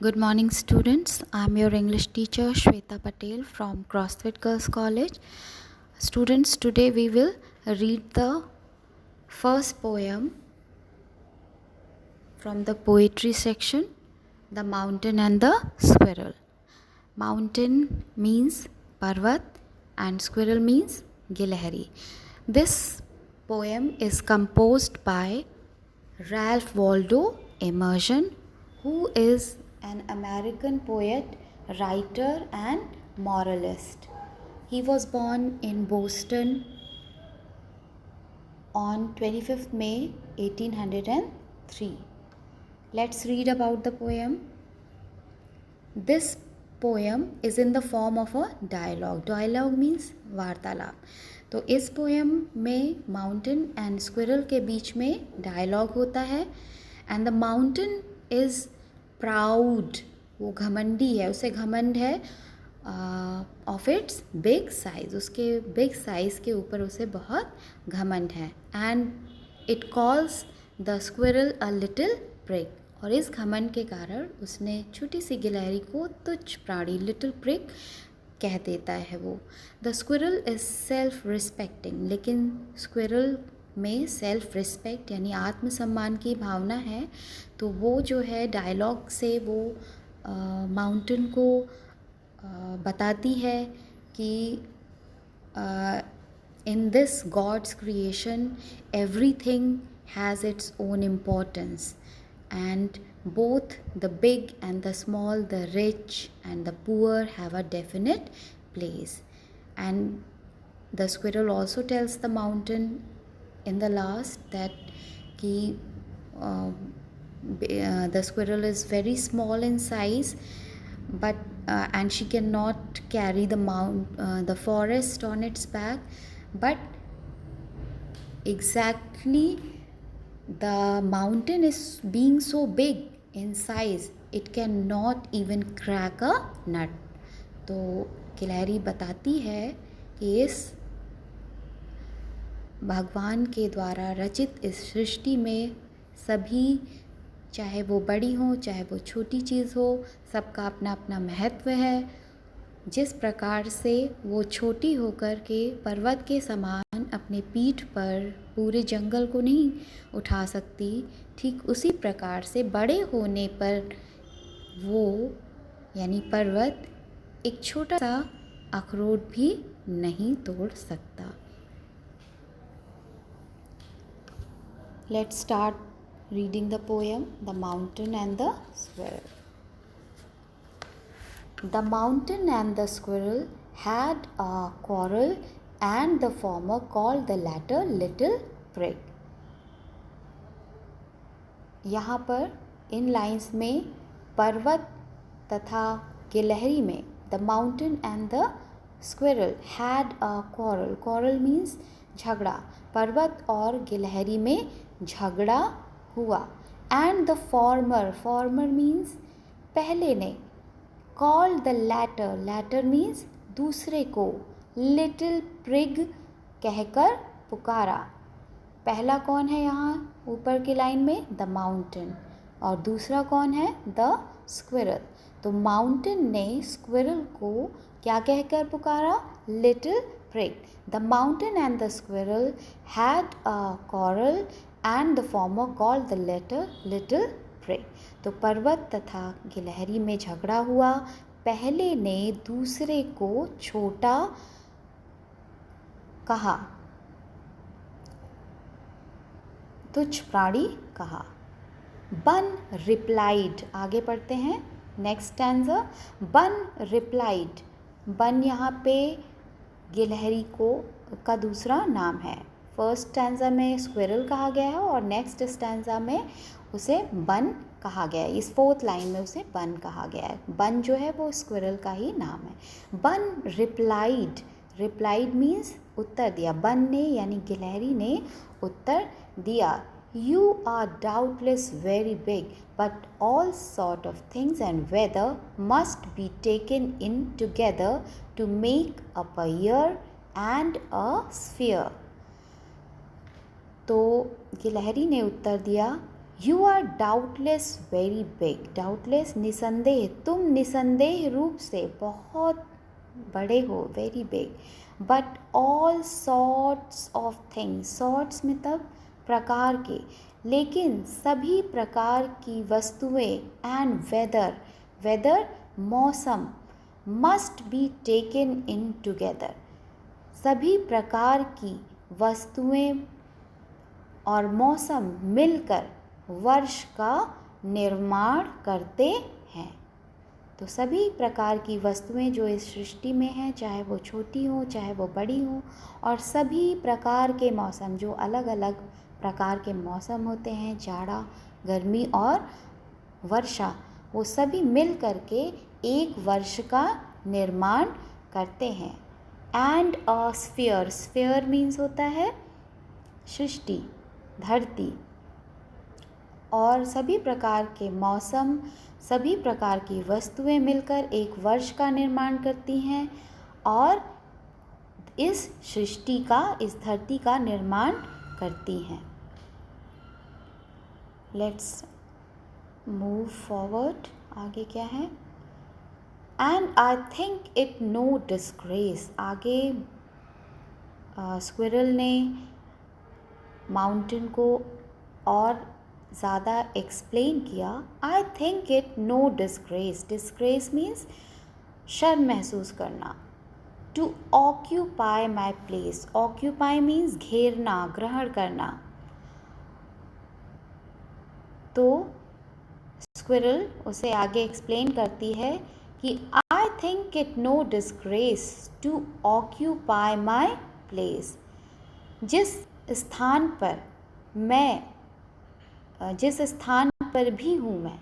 Good morning, students. I'm your English teacher Shweta Patel from CrossFit Girls College. Students, today we will read the first poem from the poetry section, The Mountain and the Squirrel. Mountain means Parvat and squirrel means Gilehri. This poem is composed by Ralph Waldo Emerson, who is an American poet, writer, and moralist. He was born in Boston on 25th May 1803. Let's read about the poem. This poem is in the form of a dialogue. Dialogue means वार्तालाप. तो इस poem में mountain and squirrel के बीच में dialogue होता है. And the mountain is proud, वो घमंडी है, उसे घमंड है ऑफ इट्स बिग साइज, उसके बिग साइज़ के ऊपर उसे बहुत घमंड है. And it calls the squirrel a little prick, और इस घमंड के कारण उसने छोटी सी गिलहरी को तुच्छ प्राणी, लिटिल प्रिक कह देता है वो. The squirrel is self respecting, लेकिन स्क्विरल में सेल्फ रिस्पेक्ट यानी आत्मसम्मान की भावना है. तो वो जो है डायलॉग से वो माउंटेन को बताती है कि in this God's creation everything has its own importance, and both the big and the small, the rich and the poor have a definite place. And the squirrel also tells the mountain in the last that the squirrel is very small in size, but and she cannot carry the forest on its back, but exactly the mountain is being so big in size, it cannot even crack a nut. तो गिलहरी बताती है कि इस भगवान के द्वारा रचित इस सृष्टि में सभी, चाहे वो बड़ी हो चाहे वो छोटी चीज़ हो, सबका अपना अपना महत्व है. जिस प्रकार से वो छोटी होकर के पर्वत के समान अपने पीठ पर पूरे जंगल को नहीं उठा सकती, ठीक उसी प्रकार से बड़े होने पर वो यानी पर्वत एक छोटा सा अखरोट भी नहीं तोड़ सकता. Let's start reading the poem the mountain and the squirrel. The mountain and the squirrel had a quarrel, and the former called the latter little prig. यहाँ पर इन लाइन्स में पर्वत तथा गिलहरी में the mountain and the squirrel had a quarrel. Quarrel means झगड़ा. पर्वत और गिलहरी में झगड़ा हुआ. एंड द फॉर्मर means पहले ने. Called the latter means दूसरे को. Little prig कहकर पुकारा. पहला कौन है यहाँ ऊपर की लाइन में? The mountain. और दूसरा कौन है? The squirrel. तो mountain ने squirrel को क्या कहकर पुकारा? Little prig. The mountain and the squirrel had a quarrel, and the former called the latter little prig. तो पर्वत तथा गिलहरी में झगड़ा हुआ. पहले ने दूसरे को छोटा कहा, तुच्छ प्राणी कहा. बन रिप्लाइड, आगे पढ़ते हैं नेक्स्ट स्टैंजा. बन रिप्लाइड. बन यहाँ पे गिलहरी को का दूसरा नाम है. फर्स्ट स्टैंजा में स्क्विरल कहा गया है और नेक्स्ट स्टैंजा में उसे बन कहा गया है. इस फोर्थ लाइन में उसे बन कहा गया है. बन जो है वो स्क्विरल का ही नाम है. बन रिप्लाइड. रिप्लाइड मीन्स उत्तर दिया. बन ने यानी गिलहरी ने उत्तर दिया. You are doubtless very big, but all sort of things and weather must be taken in together to make up a year and a sphere. तो गिलहरी ने उत्तर दिया, you are doubtless very big, doubtless निसंदेह, तुम निसंदेह रूप से बहुत बड़े हो, very big. But all sorts of things, sorts मतलब प्रकार के, लेकिन सभी प्रकार की वस्तुएं, एंड वेदर, वेदर मौसम, must be taken in together, सभी प्रकार की वस्तुएं और मौसम मिलकर वर्ष का निर्माण करते हैं। तो सभी प्रकार की वस्तुएं जो इस सृष्टि में हैं, चाहे वो छोटी हो चाहे वो बड़ी हो, और सभी प्रकार के मौसम, जो अलग अलग प्रकार के मौसम होते हैं, जाड़ा, गर्मी और वर्षा, वो सभी मिल करके एक वर्ष का निर्माण करते हैं। And a sphere, sphere means होता है सृष्टि, धरती, और सभी प्रकार के मौसम, सभी प्रकार की वस्तुएं मिलकर एक वर्ष का निर्माण करती हैं और इस सृष्टि का, इस धरती का निर्माण करती हैं। लेट्स मूव फॉरवर्ड, आगे क्या है? And I think it no disgrace, आगे स्क्विरल ने माउंटेन को और ज़्यादा एक्सप्लेन किया। I think it no disgrace, disgrace means शर्म महसूस करना। To occupy my place, occupy means घेरना, ग्रहण करना। तो स्क्विरल उसे आगे एक्सप्लेन करती है कि I think it no disgrace to occupy my place, जिस स्थान पर मैं, जिस स्थान पर भी हूँ मैं,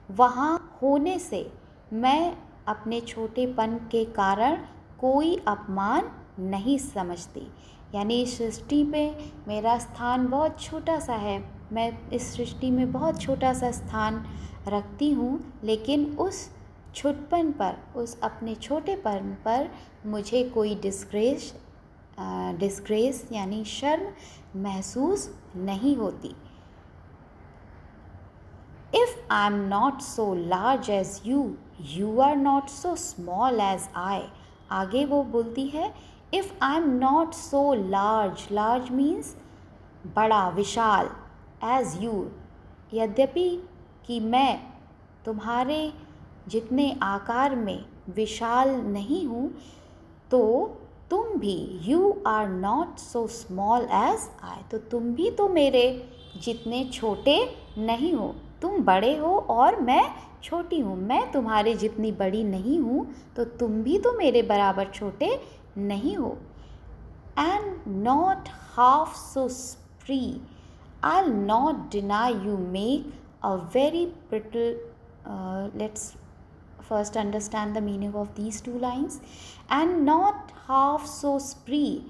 वहाँ होने से मैं अपने छोटेपन के कारण कोई अपमान नहीं समझती। यानी इस सृष्टि में मेरा स्थान बहुत छोटा सा है, मैं इस सृष्टि में बहुत छोटा सा स्थान रखती हूँ, लेकिन उस छोटपन पर, उस अपने छोटेपन पर मुझे कोई डिस्ग्रेस यानी शर्म महसूस नहीं होती। If I am not so large as you, you are not so small as I. आगे वो बोलती है If I am not so large, large means बड़ा, विशाल, as you, यद्यपि कि मैं तुम्हारे जितने आकार में विशाल नहीं हूँ, तो तुम भी you are not so small as I, तो तुम भी तो मेरे जितने छोटे नहीं हो, तुम बड़े हो और मैं छोटी हूँ, मैं तुम्हारे जितनी बड़ी नहीं हूँ, तो तुम भी तो मेरे बराबर छोटे नहीं हो। And not half so spree, I'll not deny you make a very pretty, let's first understand the meaning of these two lines. And not half so spree,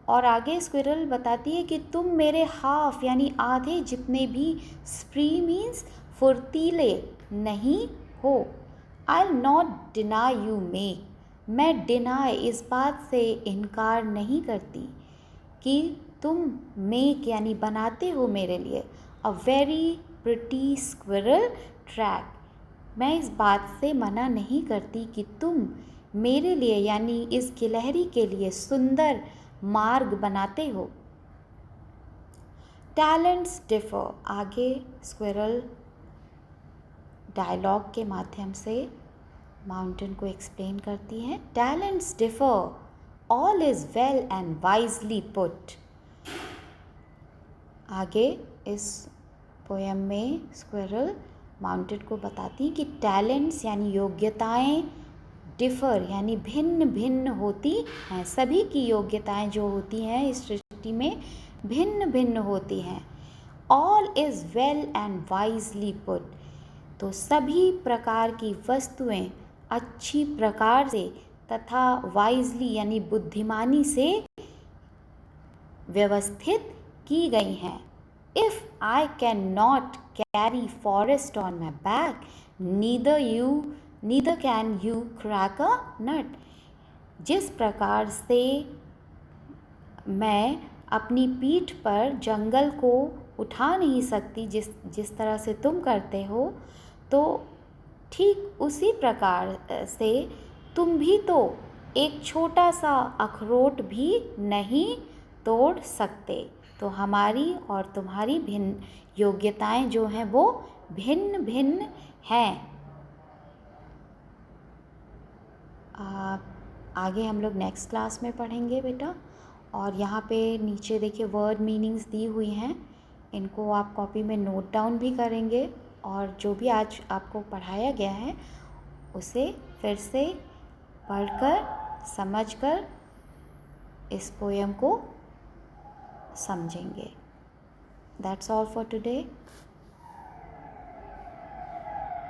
और आगे स्क्विरल बताती है कि तुम मेरे हाफ यानी आधे जितने भी, स्प्री मीन्स फुर्तीले, नहीं हो। I'll not deny you make, मैं डिनाई, इस बात से इनकार नहीं करती कि तुम मेक यानी बनाते हो मेरे लिए a very pretty squirrel track, मैं इस बात से मना नहीं करती कि तुम मेरे लिए यानी इस गिलहरी के लिए सुंदर मार्ग बनाते हो। टैलेंट्स डिफर, आगे स्क्विरल डायलॉग के माध्यम से माउंटेन को एक्सप्लेन करती है। Talents differ, all is well and wisely put. आगे इस पोयम में स्क्विरल माउंटेन को बताती है कि टैलेंट्स यानी योग्यताएं, डिफर यानी भिन्न भिन्न होती हैं, सभी की योग्यताएं जो होती हैं इस सृष्टि में भिन्न भिन्न होती हैं। All is well and wisely put, तो सभी प्रकार की वस्तुएं अच्छी प्रकार से तथा वाइजली यानी बुद्धिमानी से व्यवस्थित की गई हैं। If I can not carry forest on my back, neither can you crack a nut, जिस प्रकार से मैं अपनी पीठ पर जंगल को उठा नहीं सकती जिस तरह से तुम करते हो, तो ठीक उसी प्रकार से तुम भी तो एक छोटा सा अखरोट भी नहीं तोड़ सकते। तो हमारी और तुम्हारी भिन्न योग्यताएं जो हैं वो भिन्न भिन्न हैं। आगे हम लोग नेक्स्ट क्लास में पढ़ेंगे बेटा। और यहाँ पे नीचे देखिए वर्ड मीनिंग्स दी हुई हैं, इनको आप कॉपी में नोट डाउन भी करेंगे और जो भी आज आपको पढ़ाया गया है उसे फिर से पढ़कर समझकर इस पोएम को समझेंगे। That's all for today.